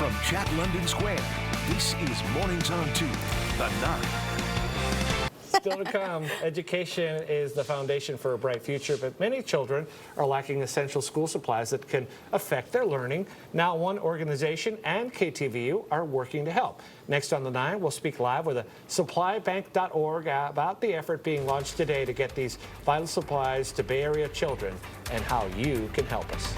From Chat London Square, this is Mornings on 2, the 9. Still to come, education is the foundation for a bright future, but many children are lacking essential school supplies that can affect their learning. Now, one organization and KTVU are working to help. Next on the 9, we'll speak live with SupplyBank.org about the effort being launched today to get these vital supplies to Bay Area children and how you can help us.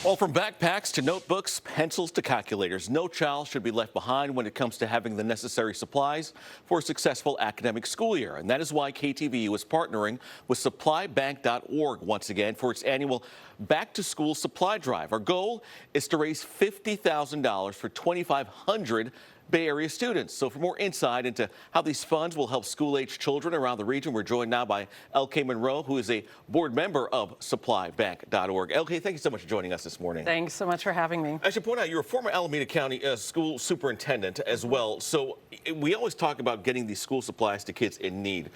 All from backpacks to notebooks, pencils to calculators, no child should be left behind when it comes to having the necessary supplies for a successful academic school year. And that is why KTVU is partnering with SupplyBank.org once again for its annual Back to School Supply Drive. Our goal is to raise $50,000 for 2,500 Bay Area students. So for more insight into how these funds will help school-age children around the region, we're joined now by L.K. Monroe, who is a board member of SupplyBank.org. L.K., thank you so much for joining us this morning. Thanks so much for having me. I should point out, you're a former Alameda County school superintendent as well. So we always talk about getting these school supplies to kids in need.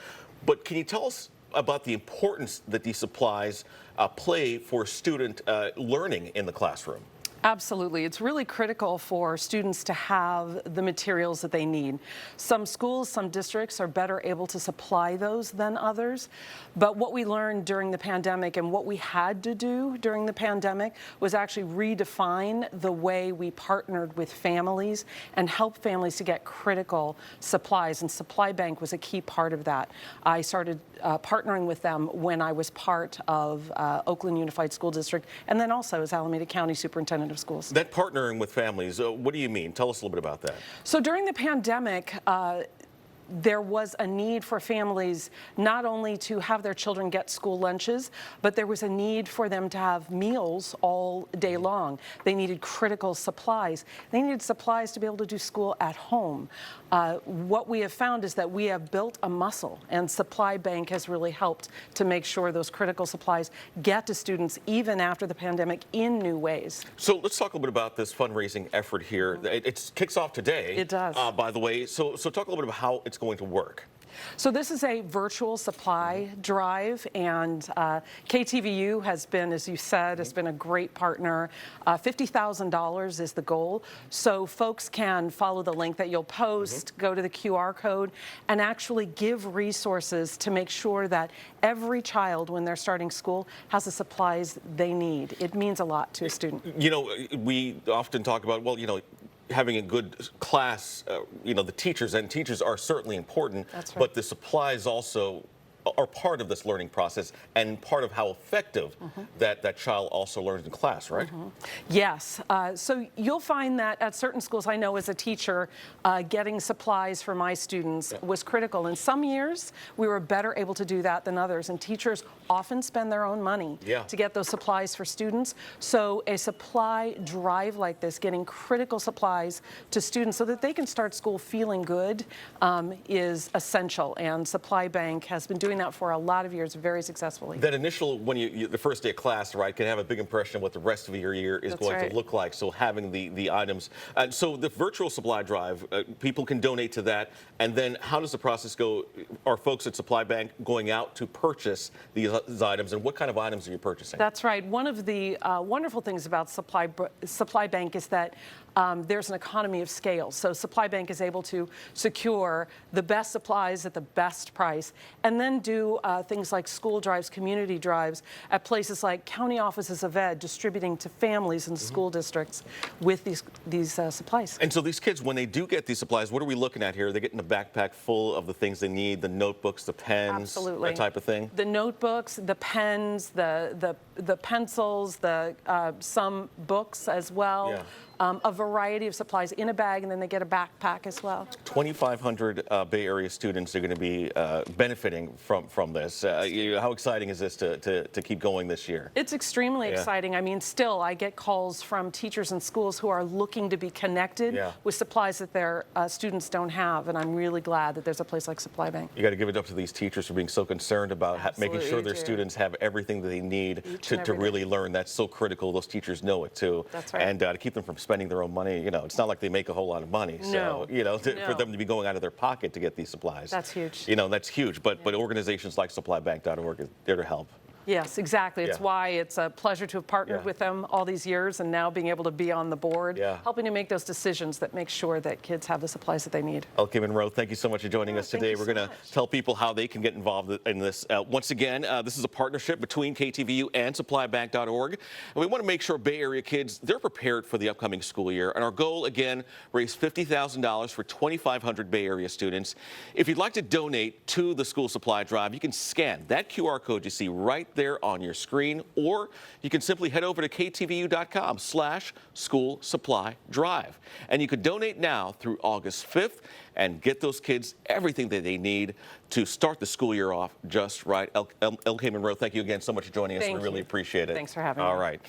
But can you tell us about the importance that these supplies play for student learning in the classroom? Absolutely. It's really critical for students to have the materials that they need. Some schools, some districts are better able to supply those than others. But what we learned during the pandemic and what we had to do during the pandemic was actually redefine the way we partnered with families and help families to get critical supplies. And Supply Bank was a key part of that. I started partnering with them when I was part of Oakland Unified School District and then also as Alameda County Superintendent of Schools. That partnering with families, what do you mean? Tell us a little bit about that. So during the pandemic, there was a need for families not only to have their children get school lunches, but there was a need for them to have meals all day long. They needed critical supplies. They needed supplies to be able to do school at home. What we have found is that we have built a muscle, and Supply Bank has really helped to make sure those critical supplies get to students even after the pandemic in new ways. So let's talk a little bit about this fundraising effort here. It kicks off today. It does. By the way. So talk a little bit about how it's going to work. So this is a virtual supply drive, and KTVU has been, as you said, has been a great partner. $50,000 is the goal. So folks can follow the link that you'll post, go to the QR code, and actually give resources to make sure that every child, when they're starting school, has the supplies they need. It means a lot to a student. You know, we often talk about, well, you know, having a good class, you know, the teachers are certainly important. That's right. But the supplies also are part of this learning process and part of how effective that child also learns in class, right? Yes. So you'll find that at certain schools, I know as a teacher, getting supplies for my students was critical. In some years, we were better able to do that than others, and teachers often spend their own money to get those supplies for students. So a supply drive like this, getting critical supplies to students so that they can start school feeling good, is essential, and Supply Bank has been doing that for a lot of years very successfully. That initial, when the first day of class, right, can have a big impression of what the rest of your year is going to look like. So having the items. So the virtual supply drive, people can donate to that. And then how does the process go? Are folks at Supply Bank going out to purchase these items? And what kind of items are you purchasing? That's right. One of the wonderful things about Supply Bank is that there's an economy of scale. So Supply Bank is able to secure the best supplies at the best price and then do things like school drives, community drives at places like county offices of ed, distributing to families and school districts with these supplies. And so these kids, when they do get these supplies, what are we looking at here? They're getting a backpack full of the things they need, the notebooks, the pens, that type of thing? The notebooks, the pens, the pencils, some books as well. Yeah. A variety of supplies in a bag, and then they get a backpack as well. 2,500 Bay Area students are going to be benefiting from this. How exciting is this to keep going this year? It's extremely exciting. I mean, still, I get calls from teachers and schools who are looking to be connected with supplies that their students don't have, and I'm really glad that there's a place like Supply Bank. You got to give it up to these teachers for being so concerned about making sure their students have everything that they need to really learn. That's so critical. Those teachers know it too. That's right. And to keep them from spending their own money, you know, it's not like they make a whole lot of money. So, you know, for them to be going out of their pocket to get these supplies. That's huge. You know, that's huge. But organizations like SupplyBank.org are there to help. Yes, exactly. It's Yeah. why it's a pleasure to have partnered Yeah. with them all these years and now being able to be on the board, Yeah. helping to make those decisions that make sure that kids have the supplies that they need. Okay, Monroe, thank you so much for joining us thank today. you We're so going to much. tell people how they can get involved in this. Once again, this is a partnership between KTVU and SupplyBank.org. And we want to make sure Bay Area kids, they're prepared for the upcoming school year. And our goal, again, raise $50,000 for 2,500 Bay Area students. If you'd like to donate to the school supply drive, you can scan that QR code you see right there on your screen, or you can simply head over to ktvu.com/school supply drive. And you can donate now through August 5th and get those kids everything that they need to start the school year off just right. LK Monroe, thank you again so much for joining us. Thank We really you. appreciate it. Thanks for having All me. right.